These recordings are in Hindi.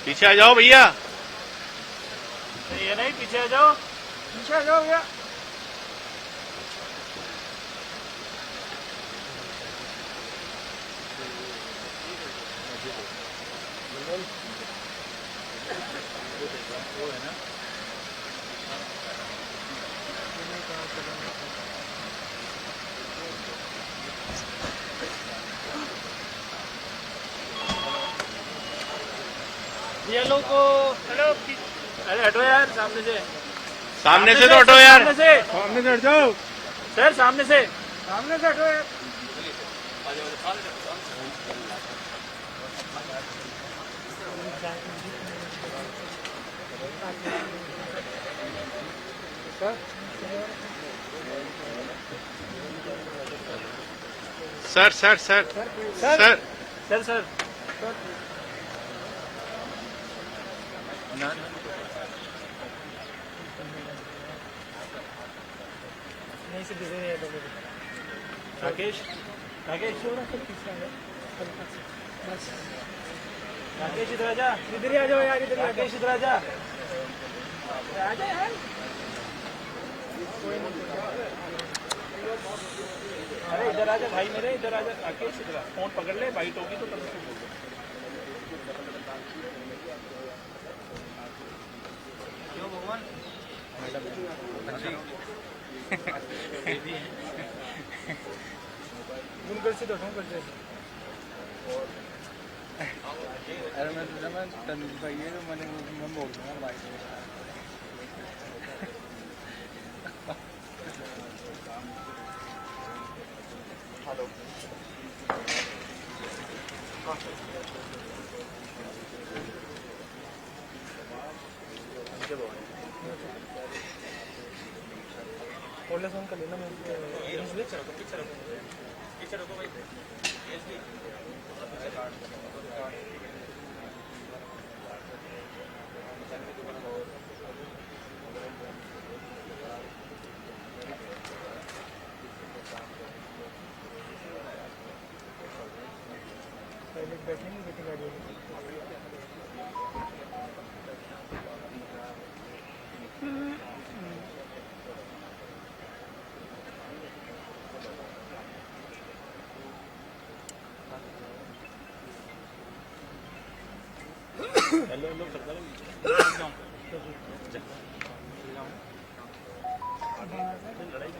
पीछे आ जाओ भैया, ये नहीं, पीछे आ जाओ, पीछे आ जाओ भैया। ये लोग को हेलो, अरे हटो यार सामने से, तो हटो यार, सामने से हट जाओ सर, सामने से हटो यार। Sir sir sir sir sir sir ना नहीं से दे रहे हैं राकेश, राकेश राकेश इधर आजा, इधर ही आ जाओ यार, इधर राकेश इधर आजा, आजा यार। अरे इधर आजा भाई मेरे, इधर आजा राकेश, इधर फोन पकड़ ले, बाइट होगी तो तब बोल दो। क्यों भगवान तुम कर से तो तुम कर से। अरे मैं तो जमा तंदूर भाई है, तो मैं बोल दूंगा भाई से। हेलो, ओले फोन कर लेना, मैं पीछे रखो भाई। बैठेंगे, मीटिंग आ जाएगी। हेलो हेलो करता रहो, लड़ाई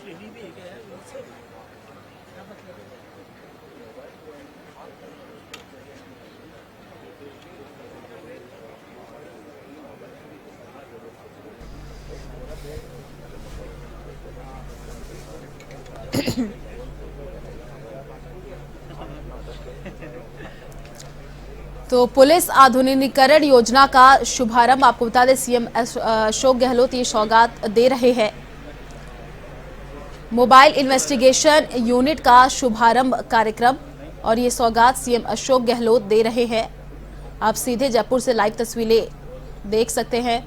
लेनी भी है क्या यार, क्या मतलब है? तो पुलिस आधुनिकीकरण योजना का शुभारंभ आपको बता दें, सीएम अशोक गहलोत ये सौगात दे रहे हैं। मोबाइल इन्वेस्टिगेशन यूनिट का शुभारंभ कार्यक्रम और ये सौगात सीएम अशोक गहलोत दे रहे हैं। आप सीधे जयपुर से लाइव तस्वीरें देख सकते हैं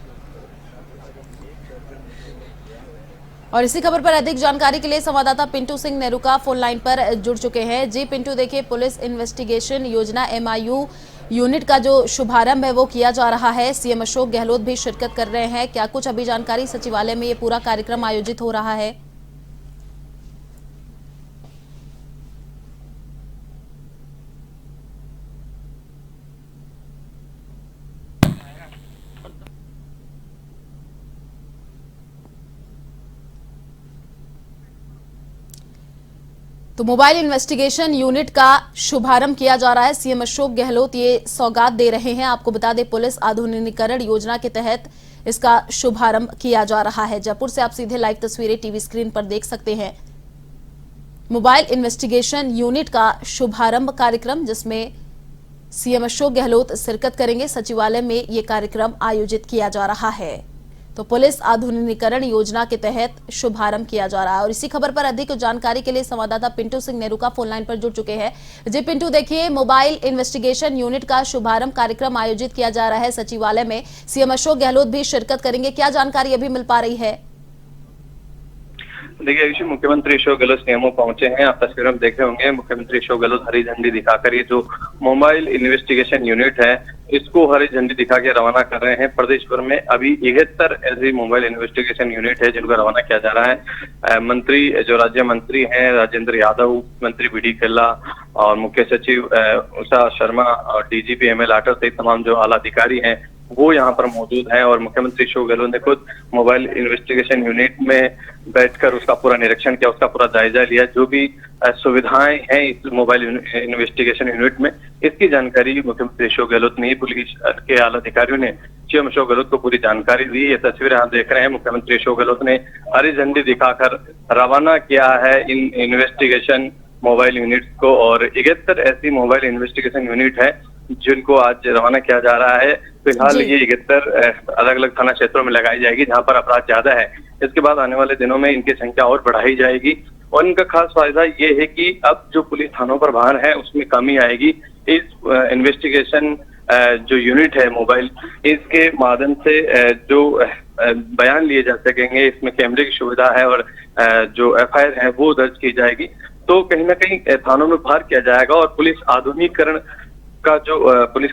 और इसी खबर पर अधिक जानकारी के लिए संवाददाता पिंटू सिंह नेरुका फोन लाइन पर जुड़ चुके हैं। जी पिंटू, देखिए पुलिस इन्वेस्टिगेशन योजना MIU यूनिट का जो शुभारंभ है वो किया जा रहा है। सीएम अशोक गहलोत भी शिरकत कर रहे हैं। क्या कुछ अभी जानकारी, सचिवालय में ये पूरा कार्यक्रम आयोजित हो रहा है? तो मोबाइल इन्वेस्टिगेशन यूनिट का शुभारंभ किया जा रहा है। सीएम अशोक गहलोत ये सौगात दे रहे हैं। आपको बता दें, पुलिस आधुनिकीकरण योजना के तहत इसका शुभारंभ किया जा रहा है। जयपुर से आप सीधे लाइव तस्वीरें टीवी स्क्रीन पर देख सकते हैं। मोबाइल इन्वेस्टिगेशन यूनिट का शुभारंभ कार्यक्रम, जिसमें सीएम अशोक गहलोत शिरकत करेंगे। सचिवालय में ये कार्यक्रम आयोजित किया जा रहा है। तो पुलिस आधुनिकीकरण योजना के तहत शुभारंभ किया जा रहा है। और इसी खबर पर अधिक जानकारी के लिए संवाददाता पिंटू सिंह नेरुका फोन लाइन पर जुड़ चुके हैं। जी पिंटू, देखिए मोबाइल इन्वेस्टिगेशन यूनिट का शुभारंभ कार्यक्रम आयोजित किया जा रहा है सचिवालय में। सीएम अशोक गहलोत भी शिरकत करेंगे। क्या जानकारी अभी मिल पा रही है? देखिए, मुख्यमंत्री अशोक गहलोत सीएमओ पहुंचे हैं। आप तस्वीरों में देख रहे होंगे, मुख्यमंत्री अशोक गहलोत हरी झंडी दिखाकर ये जो मोबाइल इन्वेस्टिगेशन यूनिट है इसको हरी झंडी दिखा के रवाना कर रहे हैं। प्रदेश भर में अभी 71 ऐसी मोबाइल इन्वेस्टिगेशन यूनिट है जिनको रवाना किया जा रहा है। मंत्री जो राज्य मंत्री हैं, राजेंद्र यादव, मंत्री BD खेला और मुख्य सचिव उषा शर्मा और DGP ML आटर सहित तमाम जो आला अधिकारी हैं वो यहाँ पर मौजूद हैं। और मुख्यमंत्री अशोक गहलोत ने खुद मोबाइल इन्वेस्टिगेशन यूनिट में बैठकर उसका पूरा निरीक्षण किया, उसका पूरा जायजा लिया। जो भी सुविधाएं हैं इस मोबाइल इन्वेस्टिगेशन यूनिट में, इसकी जानकारी मुख्यमंत्री अशोक गहलोत ने, पुलिस के आला अधिकारियों ने सीएम अशोक गहलोत को पूरी जानकारी दी। ये तस्वीरें आप देख रहे हैं, मुख्यमंत्री अशोक गहलोत ने हरी झंडी दिखाकर रवाना किया है इन इन्वेस्टिगेशन मोबाइल यूनिट को। और 71 ऐसी मोबाइल इन्वेस्टिगेशन यूनिट है जिनको आज रवाना किया जा रहा है। फिलहाल ये 71 अलग अलग थाना क्षेत्रों में लगाई जाएगी जहां पर अपराध ज्यादा है। इसके बाद आने वाले दिनों में इनकी संख्या और बढ़ाई जाएगी। और इनका खास फायदा ये है कि अब जो पुलिस थानों पर बाहर है उसमें कमी आएगी। इस इन्वेस्टिगेशन जो यूनिट है मोबाइल, इसके माध्यम से जो बयान लिए जा सकेंगे, इसमें कैमरे की सुविधा है और जो FIR है वो दर्ज की जाएगी। तो कहीं ना कहीं थानों में बाहर किया जाएगा और पुलिस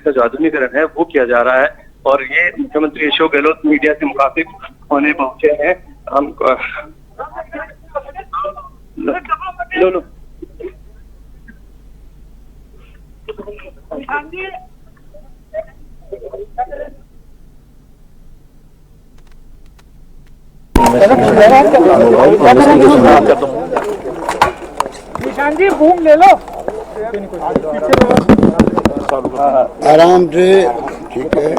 का जो आधुनिकीकरण है वो किया जा रहा है। और ये मुख्यमंत्री अशोक गहलोत मीडिया से मुखातिब होने पहुंचे हैं। हम लो निशान जी बूम ले लो, आराम से, ठीक है।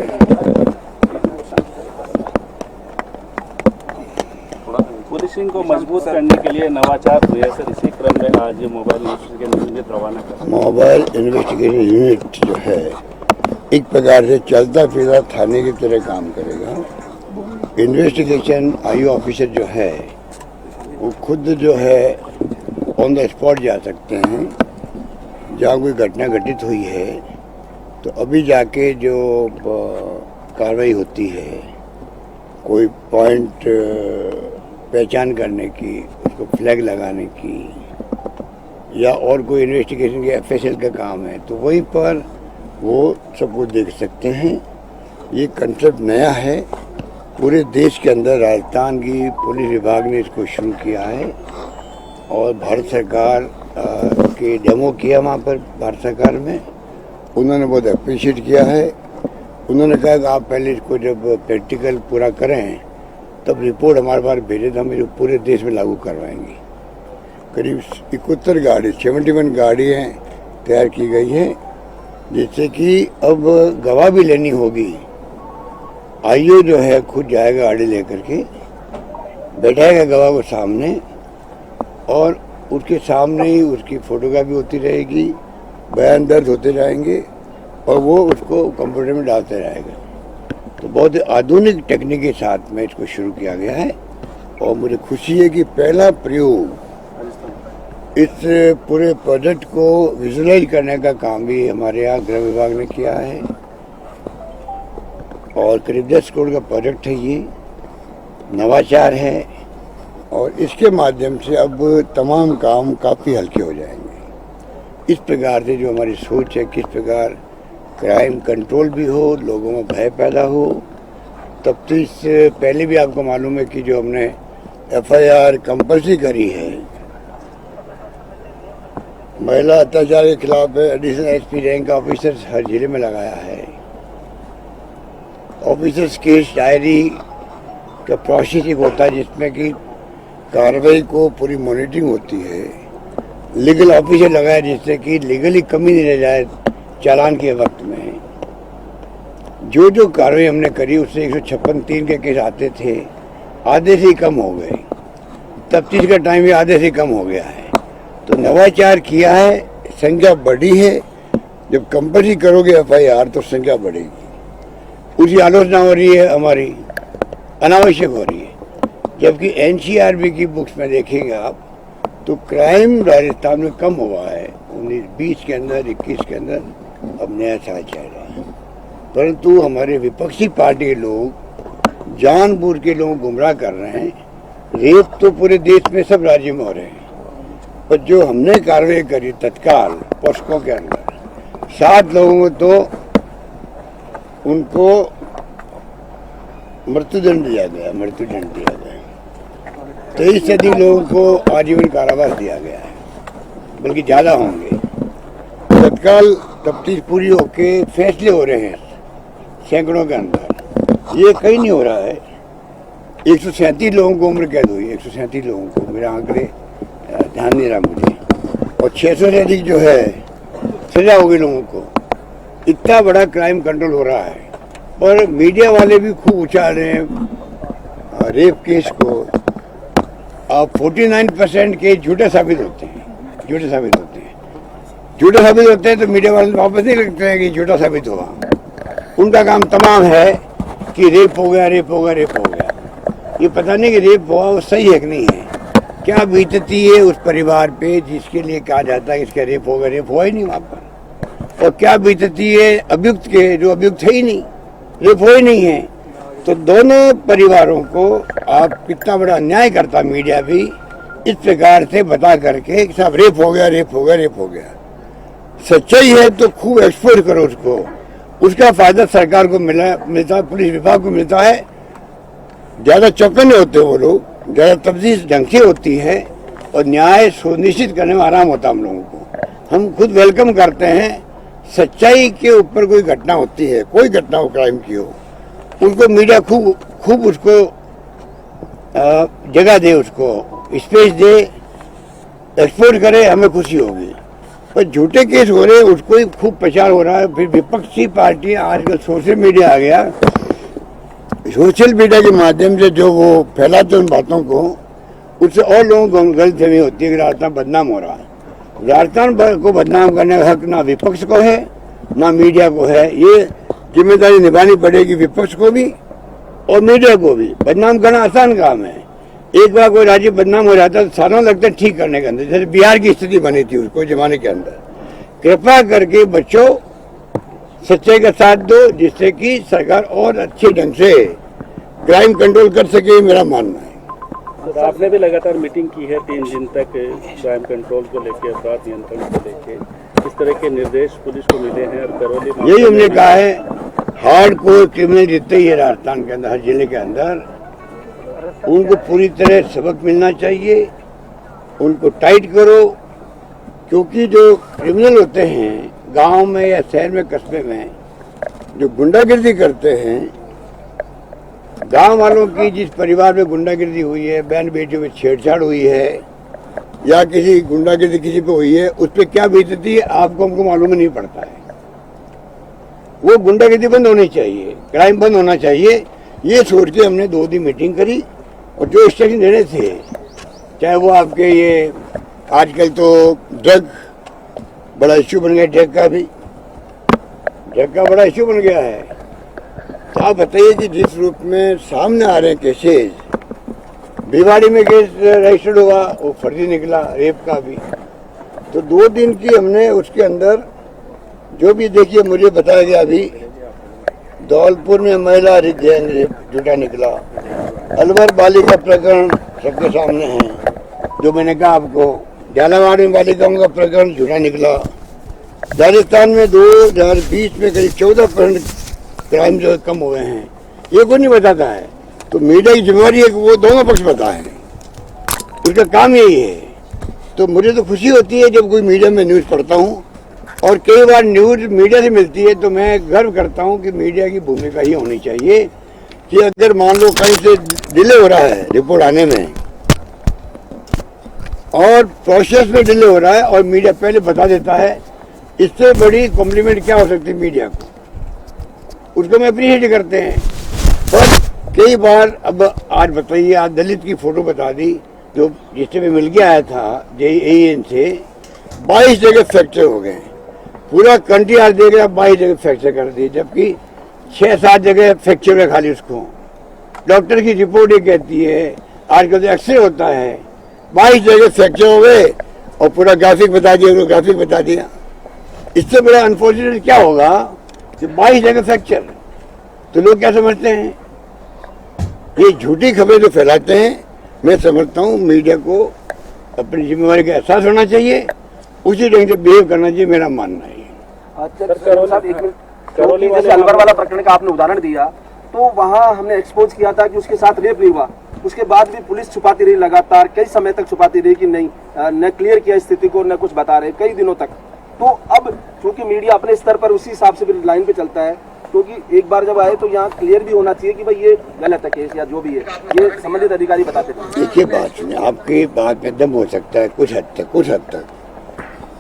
पुलिसिंग को मजबूत करने के लिए नवाचार हुए सर, इसी क्रम में आज मोबाइल इन्वेस्टिगेशन यूनिट रवाना कर। मोबाइल इन्वेस्टिगेशन यूनिट जो है एक प्रकार से चलता फिरता थाने की तरह काम करेगा। इन्वेस्टिगेशन IO ऑफिसर जो है वो खुद जो है ऑन द स्पॉट जा सकते हैं। जहाँ कोई घटना घटित हुई है तो अभी जाके जो कार्रवाई होती है, कोई पॉइंट पहचान करने की, उसको फ्लैग लगाने की या और कोई इन्वेस्टिगेशन के FSL का काम है तो वहीं पर वो सब कुछ देख सकते हैं। ये कंसेप्ट नया है, पूरे देश के अंदर राजस्थान की पुलिस विभाग ने इसको शुरू किया है और भारत सरकार के डेमो किया वहाँ पर। भारत सरकार में उन्होंने बहुत अप्रिशिएट किया है। उन्होंने कहा कि आप पहले इसको जब प्रैक्टिकल पूरा करें तब रिपोर्ट हमारे पास भेजे तो हम इसको पूरे देश में लागू करवाएंगे। करीब 71 गाड़ी, 71 गाड़ियाँ तैयार की गई हैं, जिससे कि अब गवाह भी लेनी होगी। IO जो है खुद जाएगा गाड़ी लेकर के, बैठाएगा गवाह को सामने और उसके सामने ही उसकी फोटोग्राफी होती रहेगी, बयान दर्ज होते जाएंगे और वो उसको कंप्यूटर में डालते रहेगा। तो बहुत आधुनिक टेक्निक के साथ में इसको शुरू किया गया है और मुझे खुशी है कि पहला प्रयोग इस पूरे प्रोजेक्ट को विजुलाइज करने का काम भी हमारे यहाँ गृह विभाग ने किया है और करीब 10 करोड़ का प्रोजेक्ट है। ये नवाचार है और इसके माध्यम से अब तमाम काम काफ़ी हल्के हो जाएंगे। इस प्रकार से जो हमारी सोच है किस प्रकार क्राइम कंट्रोल भी हो, लोगों में भय पैदा हो। तब तो इससे पहले भी आपको मालूम है कि जो हमने FIR कंपल्सरी करी है महिला अत्याचार के खिलाफ एडिशनल SP रैंक का ऑफिसर्स हर जिले में लगाया है। ऑफिसर्स केस डायरी का प्रोसेस एक होता है जिसमें कि कार्रवाई को पूरी मॉनिटरिंग होती है। लीगल ऑफिसर लगाया जिससे कि लीगली कमी नहीं रह जाए चालान के वक्त में। जो जो कार्रवाई हमने करी उससे 156(3) के केस आते थे, आधे से कम हो गए। तफ्तीश का टाइम भी आधे से कम हो गया है। तो नवाचार किया है, संख्या बढ़ी है। जब कंपल्सरी करोगे FIR तो संख्या बढ़ेगी। उसकी आलोचना हो रही है हमारी, अनावश्यक हो रही है। जबकि NCRB की बुक्स में देखेंगे आप तो क्राइम राजस्थान में कम हुआ है 19-20 के अंदर, 21 के अंदर। अब नया साल चल रहा है, परंतु हमारे विपक्षी पार्टी के लोग जानबूझ के लोग गुमराह कर रहे हैं। रेप तो पूरे देश में सब राज्य में हो रहे हैं, पर जो हमने कार्रवाई करी तत्काल पोस्को के अंदर 7 लोगों को तो उनको मृत्युदंड दिया गया। 23 से अधिक लोगों को आजीवन कारावास दिया गया है, बल्कि ज्यादा होंगे। तत्काल तफ्तीश पूरी होके फैसले हो रहे हैं सैकड़ों के अंदर। ये कहीं नहीं हो रहा है। 137 लोगों को उम्र कैद हुई, 137 लोगों को, मेरे आंकड़े ध्यान नहीं रहा मुझे, और 600 से अधिक जो है सजा हो गई लोगों को। इतना बड़ा क्राइम कंट्रोल हो रहा है। और मीडिया वाले भी खूब उछाल रहे हैं रेप केस को। अब 49% केस झूठे साबित होते हैं, झूठे साबित होते हैं तो मीडिया वाले वापस नहीं लगते हैं कि झूठा साबित हुआ। उनका काम तमाम है कि रेप हो गया। ये पता नहीं कि रेप हुआ वो सही है कि नहीं है। क्या बीतती है उस परिवार पे जिसके लिए कहा जाता है इसका रेप होगा, रेप हुआ ही नहीं वहाँ पर। और क्या बीतती है अभियुक्त के, जो अभियुक्त है ही नहीं, रेप हो ही नहीं है। तो दोनों परिवारों को आप कितना बड़ा अन्याय करता मीडिया भी इस प्रकार से बता करके कि साहब रेप हो गया। सच्चाई है तो खूब एक्सपोज करो उसको, उसका फायदा सरकार को मिलता है, पुलिस विभाग को मिलता है। ज्यादा चौकन्ने होते वो लोग, ज्यादा तफ्तीश ढंग से होती है और न्याय सुनिश्चित करने में आराम होता हम लोगों को। हम खुद वेलकम करते हैं सच्चाई के ऊपर कोई घटना होती है, कोई घटना हो क्राइम की हो, उनको मीडिया खूब उसको जगह दे, उसको स्पेस दे, एक्सपोज करे, हमें खुशी होगी। पर झूठे केस हो रहे उसको ही खूब प्रचार हो रहा है। फिर विपक्षी पार्टी आजकल सोशल मीडिया आ गया, सोशल मीडिया के माध्यम से जो वो फैलाते उन बातों को, उससे और लोगों को गलतफहमी होती है कि राजस्थान बदनाम हो रहा है। राजस्थान को बदनाम करने का हक ना विपक्ष को है ना मीडिया को है। ये जिम्मेदारी निभानी पड़ेगी विपक्ष को भी और मीडिया को भी। बदनाम करना आसान काम है। एक बार कोई राज्य बदनाम हो जाता है तो सालों लगता है ठीक करने के अंदर। जैसे बिहार की स्थिति बनी थी उसको जमाने के अंदर। कृपया करके बच्चों सच्चाई का साथ दो, जिससे कि सरकार और अच्छे ढंग से क्राइम कंट्रोल कर सके, मेरा मानना है। तो आपने भी लगातार मीटिंग की है 3 दिन तक क्राइम कंट्रोल को लेकर, अपराध नियंत्रण को लेकर। इस तरह के निर्देश पुलिस को मिले हैं और करौली यही हमने कहा है, हार्ड कोर क्रिमिनल जितने ही है राजस्थान के अंदर, हर जिले के अंदर, उनको पूरी तरह सबक मिलना चाहिए। उनको टाइट करो, क्योंकि जो क्रिमिनल होते हैं गांव में या शहर में, कस्बे में, जो गुंडागिर्दी करते हैं, गांव वालों की जिस परिवार में गुंडागिर्दी हुई है, बहन बेटियों में छेड़छाड़ हुई है या किसी गुंडागिर्दी किसी पे हुई है, उस पर क्या बीतती है आपको हमको मालूम नहीं पड़ता है। वो गुंडागिर्दी बंद होनी चाहिए, क्राइम बंद होना चाहिए। ये सोच के हमने 2 दिन मीटिंग करी और जो इंस्ट्रक्शन देने थे, चाहे वो आपके ये आजकल तो ड्रग बड़ा इश्यू बन गया, ड्रग का बड़ा इश्यू बन गया है। तो आप बताइए कि जिस रूप में सामने आ रहे हैं केसेज, भिवाड़ी में केस रजिस्टर्ड हुआ, वो फर्जी निकला, रेप का भी। तो 2 दिन की हमने उसके अंदर जो भी देखिए मुझे बताया गया। अभी धौलपुर में महिला गैंग रेप झूठा निकला, अलवर बालिका प्रकरण सबके सामने है जो मैंने कहा आपको, झालावाड़ में बालिकाओं का प्रकरण झूठा निकला, राजस्थान में 2020 में करीब 14% क्राइम जो कम हुए हैं, ये कोई नहीं बताता है। तो मीडिया की जिम्मेवारी है कि वो दोनों पक्ष बताएं, उसका काम यही है। तो मुझे तो खुशी होती है जब कोई मीडिया में न्यूज़ पढ़ता हूँ, और कई बार न्यूज़ मीडिया से मिलती है तो मैं गर्व करता हूँ कि मीडिया की भूमिका ये होनी चाहिए कि अगर मान लो कहीं से डिले हो रहा है रिपोर्ट आने में और प्रोसेस में डिले हो रहा है और मीडिया पहले बता देता है, इससे बड़ी कॉम्प्लीमेंट क्या हो सकती है मीडिया को, उसको मैं अप्रिशिएट करते हैं। पर कई बार अब आज बताइए, आज दलित की फोटो बता दी जो जिससे भी मिल के आया था JEN से, 22 जगह फ्रैक्चर हो गए। पूरा कंट्री आज देख रहा 22 जगह फ्रैक्चर कर दी, जबकि 6-7 जगह फ्रैक्चर है खाली। उसको डॉक्टर की रिपोर्ट ये कहती है, आजकल तो एक्सरे होता है, 22 जगह फ्रैक्चर हो गए और पूरा ग्राफिक बता दिया, ग्राफिक बता दिया। इससे बड़ा अनफॉर्चुनेट क्या होगा कि 22 जगह फ्रैक्चर, तो लोग क्या समझते हैं, ये झूठी खबरें जो फैलाते हैं। मैं समझता हूँ मीडिया को अपनी जिम्मेवारी का एहसास होना चाहिए, उसी ढंग से बिहेव करना चाहिए, मेरा मानना है। जैसे अलवर वाला प्रकरण का आपने उदाहरण दिया, तो वहाँ हमने एक्सपोज किया था कि उसके साथ रेप नहीं हुआ, उसके बाद भी पुलिस छुपाती रही, लगातार कई समय तक छुपाती रही कि नहीं, न क्लियर किया स्थिति को, न कुछ बता रहे कई दिनों तक। तो अब चूंकि मीडिया अपने स्तर पर उसी हिसाब से लाइन पे चलता है, क्योंकि एक बार जब आए तो यहाँ क्लियर भी होना चाहिए कि भाई ये गलत है केस या जो भी है, ये संबंधित अधिकारी बताते थे। देखिए बात सुनिए, आपकी बात में दम हो सकता है कुछ हद तक।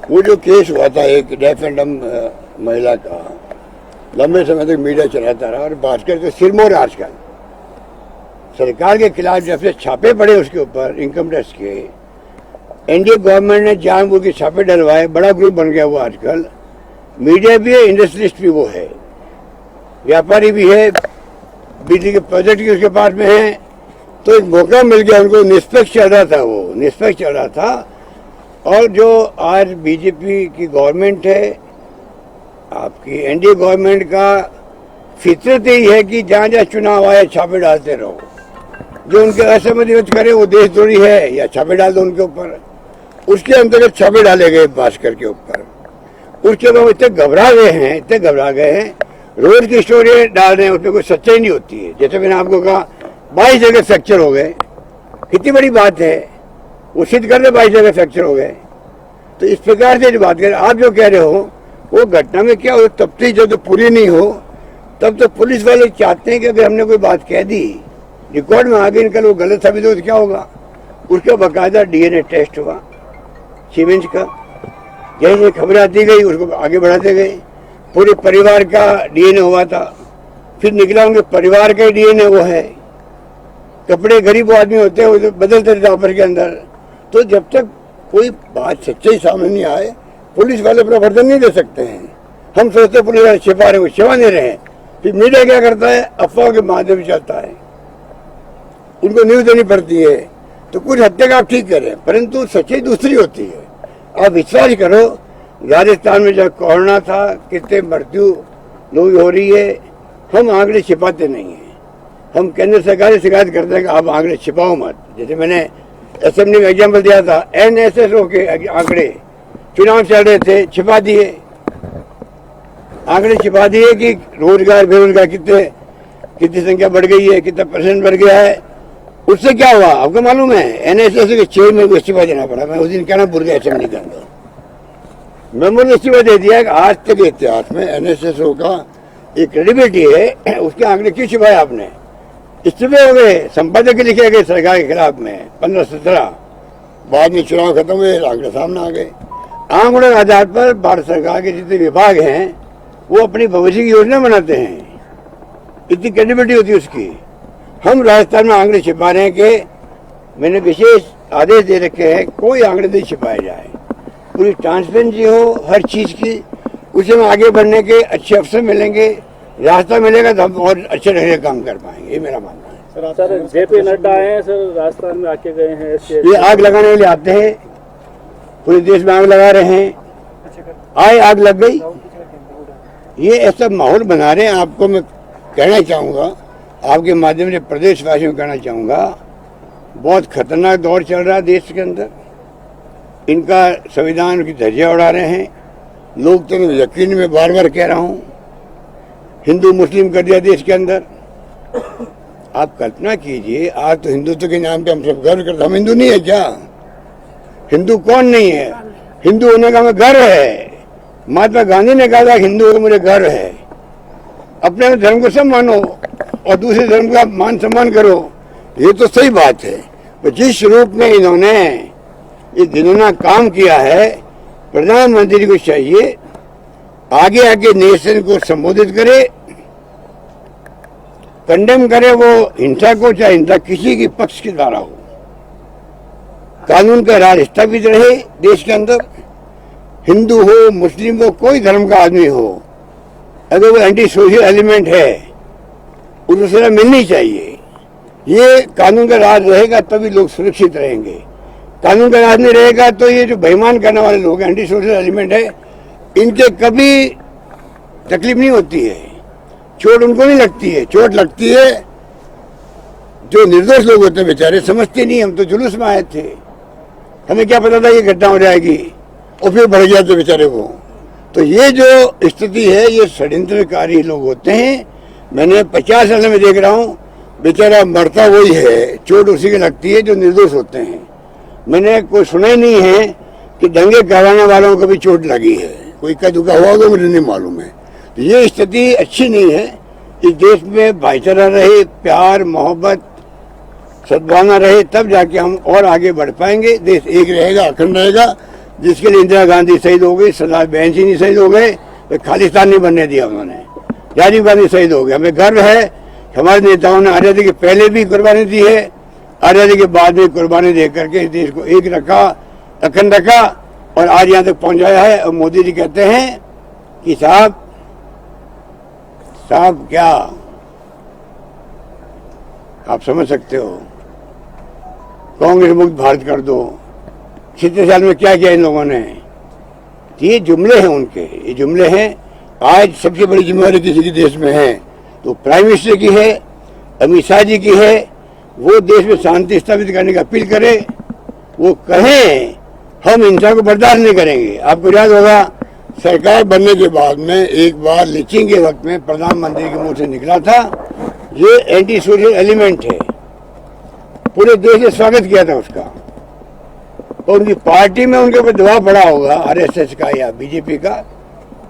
वो जो केस हुआ था एक डेफ एंड डम महिला का, लंबे समय तक मीडिया चलाता रहा और भास्कर तो सिरमौर आजकल सरकार के खिलाफ जब से छापे पड़े उसके ऊपर इनकम टैक्स के, एनडीए गवर्नमेंट ने जानबूझ के छापे डलवाए, बड़ा ग्रुप बन गया वो आजकल। मीडिया भी है, इंडस्ट्रियलिस्ट भी वो है, व्यापारी भी है, बिजली के प्रोजेक्ट भी उसके पास में है। तो एक मौका मिल गया उनको, निष्पक्ष चल रहा था, वो निष्पक्ष चल रहा था। और जो आज बीजेपी की गवर्नमेंट है, आपकी एनडीए गवर्नमेंट का फितरत यही है कि जहाँ जहाँ चुनाव आए छापे डालते रहो, जो उनके असहमति व्यक्त करे वो देशद्रोही है या छापे डाल दो उनके ऊपर। उसके अंतर्गत छापे डाले गए भास्कर के ऊपर। उसके बाद इतने घबरा गए हैं, रोज की स्टोरी डाल रहे हैं, उसमें कोई सच्चाई नहीं होती है। जैसे मैंने आपको कहा 22 जगह फ्रैक्चर हो गए, कितनी बड़ी बात है, वो सिद्ध कर दे 22 जगह फ्रैक्चर हो गए। तो इस प्रकार से जो बात करें, आप जो कह रहे हो वो घटना में क्या हो, तफ्तीश जब तक पूरी नहीं हो तब तो पुलिस वाले चाहते हैं कि अगर हमने कोई बात कह दी, रिकॉर्ड में आगे निकल वो गलत साबित हो तो क्या होगा। उसका बाकायदा DNA टेस्ट हुआ सीमेंस का, जैसे खबर आती गई उसको आगे बढ़ाते गए। पूरे परिवार का DNA हुआ था, फिर निकला उनके परिवार का DNA वो है। कपड़े गरीब आदमी होते हैं वो तो बदलते रहते ऑफर के अंदर। तो जब तक कोई बात सच्चाई सामने नहीं आए पुलिस वाले प्रवर्तन नहीं दे सकते हैं। हम सोचते पुलिस वाले छिपा रहे हैं, वो छिपा नहीं रहे। फिर मीडिया क्या करता है, अफवाह के माध्यम से चलता है, उनको न्यूज देनी पड़ती है। तो कुछ हद तक आप ठीक करें, परंतु सच्चाई दूसरी होती है। आप विश्वास करो, राजस्थान में जब कोरोना था कितने मृत्यु लोग हो रही है, हम आंकड़े छिपाते नहीं हैं। हम केंद्र सरकार से शिकायत करते हैं कि आप आंकड़े छिपाओ मत। जैसे मैंने असेंबली में एग्जाम्पल दिया था, NSSO के आंकड़े चुनाव चल रहे थे, छिपा दिए, आंकड़े छिपा दिए कि रोजगार बेरोजगार कितनी संख्या बढ़ गई है, कितना % बढ़ गया है। उससे क्या हुआ आपको मालूम है, NSSO के 6 में इस्तीफा देना पड़ा। मैं उस दिन कहना भूल गया असेंबली के अंदर, मैंने इस्तीफा दे दिया कि आज तक इतिहास में NSSO का एक क्रेडिबिलिटी है, उसके आंकड़े क्यों छिपाए आपने। इस्तीफे हो गए, संपादक लिखे गए सरकार के खिलाफ में 15-17, बाद में चुनाव खत्म हुए, आंकड़े सामने आ गए। आंकड़ों के आधार पर भारत सरकार के जितने विभाग हैं वो अपनी भविष्य की योजना बनाते हैं, इतनी क्रेडिबिलिटी होती है उसकी। हम राजस्थान में आंकड़े छिपा रहे हैं कि मैंने विशेष आदेश दे रखे हैं, कोई आंकड़े नहीं छिपाए जाए, पूरी ट्रांसपेरेंसी हो हर चीज़ की। उसे में आगे बढ़ने के अच्छे अवसर मिलेंगे, रास्ता मिलेगा तो हम और अच्छे ढंग से काम कर पाएंगे, ये मेरा मानना है। सर जेपी नड्डा आए हैं सर, राजस्थान में आके गए हैं। ये आग लगाने के लिए आते हैं, पूरे देश में आग लगा रहे हैं, आए आग लग गई। ये ऐसा माहौल बना रहे हैं। आपको मैं कहना चाहूँगा, आपके माध्यम से प्रदेशवासियों को कहना चाहूँगा, बहुत खतरनाक दौर चल रहा है देश के अंदर। इनका संविधान की धज्जियां उड़ा रहे हैं। लोकतंत्र यकीन में बार बार कह रहा हूँ, हिंदू मुस्लिम कर दिया देश के अंदर। आप कल्पना कीजिए, आज तो हिंदुत्व के नाम पे हम सब गर्व करते। हम हिंदू नहीं है क्या? हिंदू कौन नहीं है? हिंदू होने का हमें गर्व है। महात्मा गांधी ने कहा था हिंदू होकर मुझे गर्व है। अपने धर्म को सब मानो और दूसरे धर्म का मान सम्मान करो, ये तो सही बात है। पर जिस रूप में इन्होंने ये जिन्होंने काम किया है, प्रधानमंत्री को चाहिए आगे आगे नेशन को संबोधित करे, कंडेम करे वो हिंसा को, चाहे हिंसा किसी के पक्ष के द्वारा हो। कानून का राज स्थापित रहे देश के अंदर। हिंदू हो, मुस्लिम हो, कोई धर्म का आदमी हो, अगर वो एंटी सोशल एलिमेंट है उसको सजा मिलनी चाहिए। ये कानून का राज रहेगा तभी लोग सुरक्षित रहेंगे। कानून का राज नहीं रहेगा तो ये जो बेईमान करने वाले लोग एंटी सोशल एलिमेंट है, इनके कभी तकलीफ नहीं होती है, चोट उनको नहीं लगती है। चोट लगती है जो निर्दोष लोग होते हैं, बेचारे समझते नहीं। हम तो जुलूस में आए थे, हमें क्या पता था ये घटना हो जाएगी, और फिर बढ़ गया तो बेचारे को। तो ये जो स्थिति है, ये षड्यंत्रकारी लोग होते हैं। मैंने 50 साल में देख रहा हूँ, बेचारा मरता वही है, चोट उसी की लगती है जो निर्दोष होते हैं। मैंने कोई सुना ही नहीं है कि दंगे कराने वालों को भी चोट लगी है। कोई का दुखा हुआ तो मुझे नहीं मालूम है। तो ये स्थिति अच्छी नहीं है। इस देश में भाईचारा रहे, प्यार मोहब्बत सद्भावना रहे, तब जाके हम और आगे बढ़ पाएंगे। देश एक रहेगा, अखंड रहेगा, जिसके लिए इंदिरा गांधी शहीद हो गई, सरदार बहन सिंह शहीद हो गए, तो खालिस्तान नहीं बनने दिया उन्होंने। राजीव गांधी शहीद हो गए। हमें गर्व है, हमारे नेताओं ने आज़ादी के पहले भी कुर्बानी दी है, आज़ादी के बाद में कुर्बानी दे करके इस देश को एक रखा, अखंड रखा और आज यहाँ तक पहुंचाया है। और मोदी जी कहते हैं कि साहब क्या आप समझ सकते हो, कांग्रेस मुक्त भारत कर दो। 70 साल में क्या किया इन लोगों ने? ये जुमले हैं उनके, ये जुमले हैं। आज सबसे बड़ी जिम्मेवारी किसी के देश में है तो प्राइम मिनिस्टर की है, अमित शाह जी की है। वो देश में शांति स्थापित करने की अपील करे, वो कहें हम हिंसा को बर्दाश्त नहीं करेंगे। आपको याद होगा, सरकार बनने के बाद में एक बार लीचिंग के वक्त में प्रधानमंत्री के मुंह से निकला था, ये एंटी सोशल एलिमेंट है। पूरे देश ने स्वागत किया था उसका, और उनकी पार्टी में उनके ऊपर दबाव पड़ा होगा, आरएसएस का या बीजेपी का।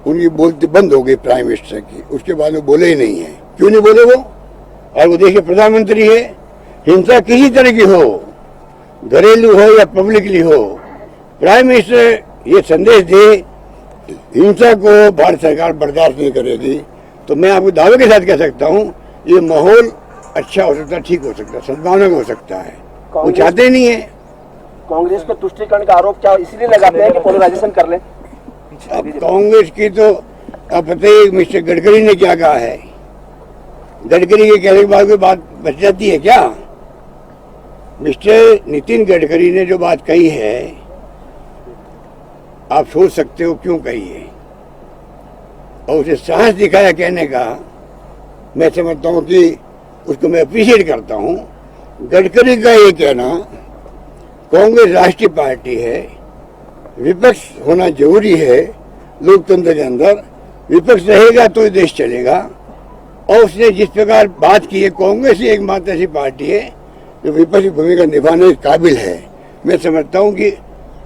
उनकी बोलती बंद हो गई प्राइम मिनिस्टर की। उसके बाद वो बोले ही नहीं है। क्यों नहीं बोले वो? और वो देश के प्रधानमंत्री है। हिंसा किसी तरह की हो, घरेलू हो या पब्लिकली हो, प्राइम मिनिस्टर ये संदेश दे हिंसा को भारत सरकार बर्दाश्त नहीं करेगी, तो मैं आपको दावे के साथ कह सकता हूँ ये माहौल अच्छा हो सकता है, ठीक हो सकता है, सद्भावना हो सकता है। वो चाहते ही नहीं है। कांग्रेस पर तुष्टीकरण का आरोप क्या इसलिए लगाते हैं कि पोलराइजेशन कर लें? अब कांग्रेस की तो अब पता ही मिस्टर गडकरी ने क्या कहा है। गडकरी के कहने के बाद कोई बात बच जाती है क्या? मिस्टर नितिन गडकरी ने जो बात कही है, आप सोच सकते हो क्यों कही है, और उसे साहस दिखाया कहने का। मैं समझता हूं कि उसको मैं अप्रिशिएट करता हूं। गडकरी का ये कहना, कांग्रेस राष्ट्रीय पार्टी है, विपक्ष होना जरूरी है लोकतंत्र के अंदर, विपक्ष रहेगा तो ये देश चलेगा। और उसने जिस प्रकार बात की है, कांग्रेस ही एकमात्र ऐसी पार्टी है जो विपक्ष की भूमिका निभाने के काबिल है। मैं समझता हूं कि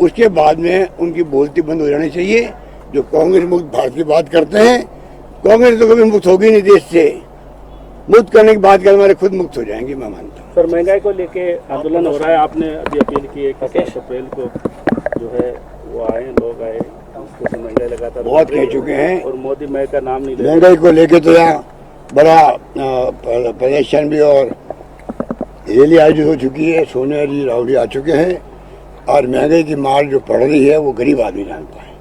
उसके बाद में उनकी बोलती बंद हो जानी चाहिए। जो कांग्रेस मुक्त भारत की बात करते हैं, कांग्रेस तो कभी मुक्त होगी नहीं देश से। मुक्त करने की बात कर हमारे खुद मुक्त हो जाएंगे, मैं मानता हूँ। सर महंगाई को लेके आंदोलन हो रहा है, आपने अभी अपील की है कि 7 अप्रैल को जो है वो आए, लोग आए, उसको महंगाई लगातार बहुत कह चुके हैं, और मोदी महंगाई का नाम नहीं ले। महंगाई को लेके तो यहाँ बड़ा प्रदर्शन भी और रैली आयोजित हो चुकी है, सोनिया जी राहुल जी आ चुके हैं। और महंगाई की मार जो पड़ रही है वो गरीब आदमी जानता है,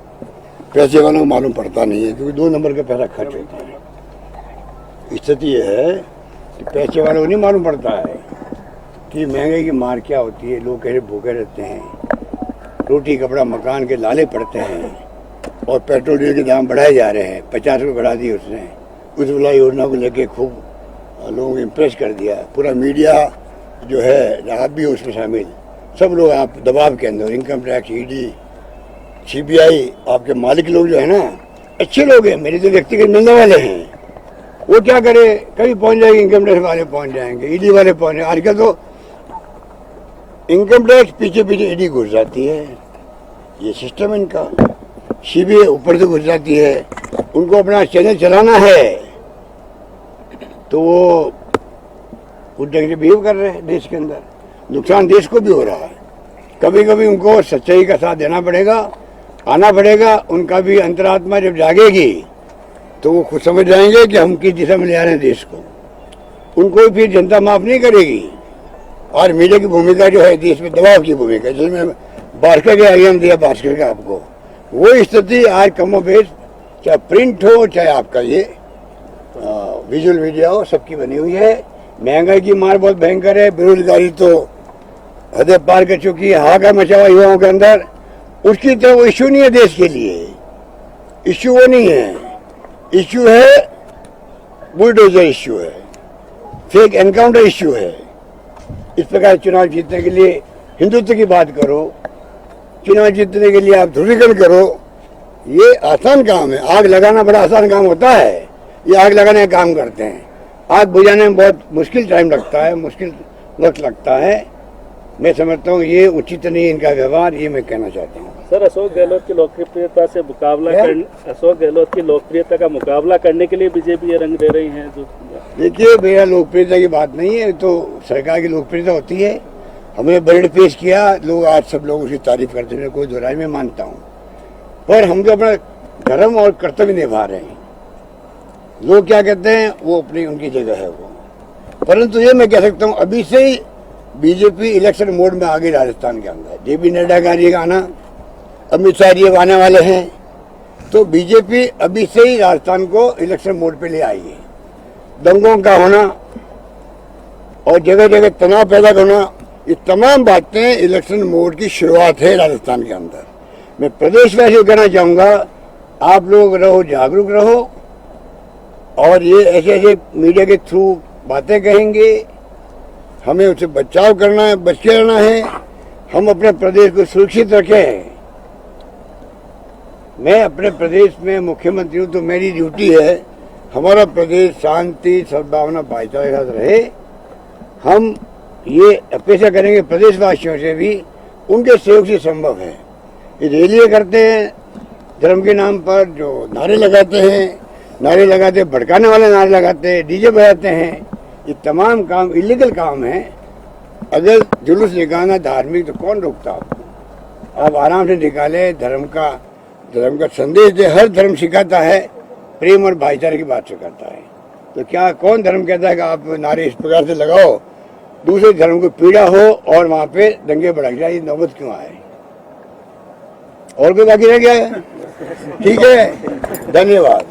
पैसे वालों को मालूम पड़ता नहीं है, क्योंकि 2 नंबर का पैसा खर्च होता है। स्थिति यह है पैसे वालों को नहीं मालूम पड़ता है कि महंगाई की मार क्या होती है। लोग कैसे भूखे रहते हैं, रोटी कपड़ा मकान के लाले पड़ते हैं, और पेट्रोल डीजल के दाम बढ़ाए जा रहे हैं। 50 रुपये बढ़ा दिए उसने। उज्ज्वला योजना को लेके खूब लोगों को इम्प्रेस कर दिया। पूरा मीडिया जो है, आप भी उसमें शामिल, सब लोग आप दबाव के अंदर। इनकम टैक्स, ईडी, सीबीआई, आपके मालिक लोग जो है ना, अच्छे लोग हैं, मेरे जो व्यक्तिगत मिलने वाले हैं, वो क्या करे, कभी पहुंच जाएंगे, इनकम टैक्स वाले पहुंच जाएंगे, ईडी वाले पहुंच जाएंगे। आजकल तो इनकम टैक्स पीछे पीछे ईडी घुस जाती है, ये सिस्टम इनका। सीबीआई ऊपर से घुस जाती है, उनको अपना चैनल चलाना है, तो वो ढंग से बिहेव कर रहे हैं देश के अंदर। नुकसान देश को भी हो रहा है। कभी कभी उनको सच्चाई का साथ देना पड़ेगा, आना पड़ेगा। उनका भी अंतरात्मा जब जागेगी तो वो खुद समझ जाएंगे कि हम किस दिशा में ले आ रहे हैं देश को। उनको फिर जनता माफ नहीं करेगी। और मीडिया की भूमिका जो है देश में दबाव की भूमिका, जिसमें भास्कर के एग्जाम दिया भास्कर का आपको, वो स्थिति आज कमोबेश चाहे प्रिंट हो चाहे आपका ये विजुअल मीडिया हो, सबकी बनी हुई है। महंगाई की मार बहुत भयंकर है। बेरोजगारी तो हद पार कर चुकी है, हाहाकार मचा हुआ युवाओं के अंदर। उसकी तरह वो इश्यू नहीं है देश के लिए, इश्यू वो नहीं है। इश्यू है बुलडोजर इश्यू है, फेक एनकाउंटर इश्यू है। इस प्रकार चुनाव जीतने के लिए हिंदुत्व की बात करो, चुनाव जीतने के लिए आप ध्रुवीकरण करो, ये आसान काम है। आग लगाना बड़ा आसान काम होता है, ये आग लगाने का काम करते हैं। आग बुझाने में बहुत मुश्किल टाइम लगता है, मुश्किल वक्त लगता है। मैं समझता हूँ ये उचित नहीं इनका व्यवहार, ये मैं कहना चाहता हूँ। सर, अशोक गहलोत की लोकप्रियता से मुकाबला अशोक गहलोत की लोकप्रियता का मुकाबला करने के लिए बीजेपी ये रंग दे रही है। जो देखिए, मेरा लोकप्रियता की बात नहीं है, तो सरकार की लोकप्रियता होती है। हमने बजट पेश किया, लोग आज सब लोग उसकी तारीफ करते हैं, कोई दोहराई में मानता हूँ। पर हम तो अपना धर्म और कर्तव्य निभा रहे हैं। लोग क्या कहते हैं वो अपनी उनकी जगह है वो। परंतु ये मैं कह सकता हूँ, अभी से ही बीजेपी इलेक्शन मोड में आ गई राजस्थान के अंदर। जेपी नड्डा का ये आना, अमित शाह जी आने वाले हैं, तो बीजेपी अभी से ही राजस्थान को इलेक्शन मोड पे ले आई है। दंगों का होना और जगह जगह तनाव पैदा करना, ये तमाम बातें इलेक्शन मोड की शुरुआत है राजस्थान के अंदर। मैं प्रदेशवासियों को कहना चाहूँगा, आप लोग रहो, जागरूक रहो, और ये ऐसे ऐसे मीडिया के थ्रू बातें कहेंगे, हमें उससे बचाव करना है, बच के रहना है। हम अपने प्रदेश को सुरक्षित रखें। मैं अपने प्रदेश में मुख्यमंत्री हूँ, तो मेरी ड्यूटी है हमारा प्रदेश शांति, सद्भावना, भाईचारे के साथ रहे। हम ये अपेक्षा करेंगे प्रदेशवासियों से भी, उनके सहयोग से संभव है। ये रैलियाँ करते हैं धर्म के नाम पर, जो नारे लगाते हैं, नारे लगाते, भड़काने वाले नारे लगाते हैं, डीजे बजाते हैं, ये तमाम काम इलीगल काम है। अगर जुलूस निकालना धार्मिक तो कौन रोकता आपको? आप आराम से निकाले, धर्म का संदेश दे। हर धर्म सिखाता है, प्रेम और भाईचारे की बात सिखाता है। तो क्या कौन धर्म कहता है कि आप नारे इस प्रकार से लगाओ, दूसरे धर्म को पीड़ा हो और वहां पे दंगे भड़क जाए? नौबत क्यों आए? और कोई बाकी रह गया है? ठीक है, धन्यवाद।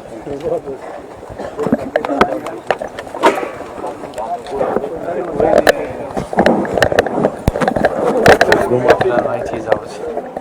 IT is out.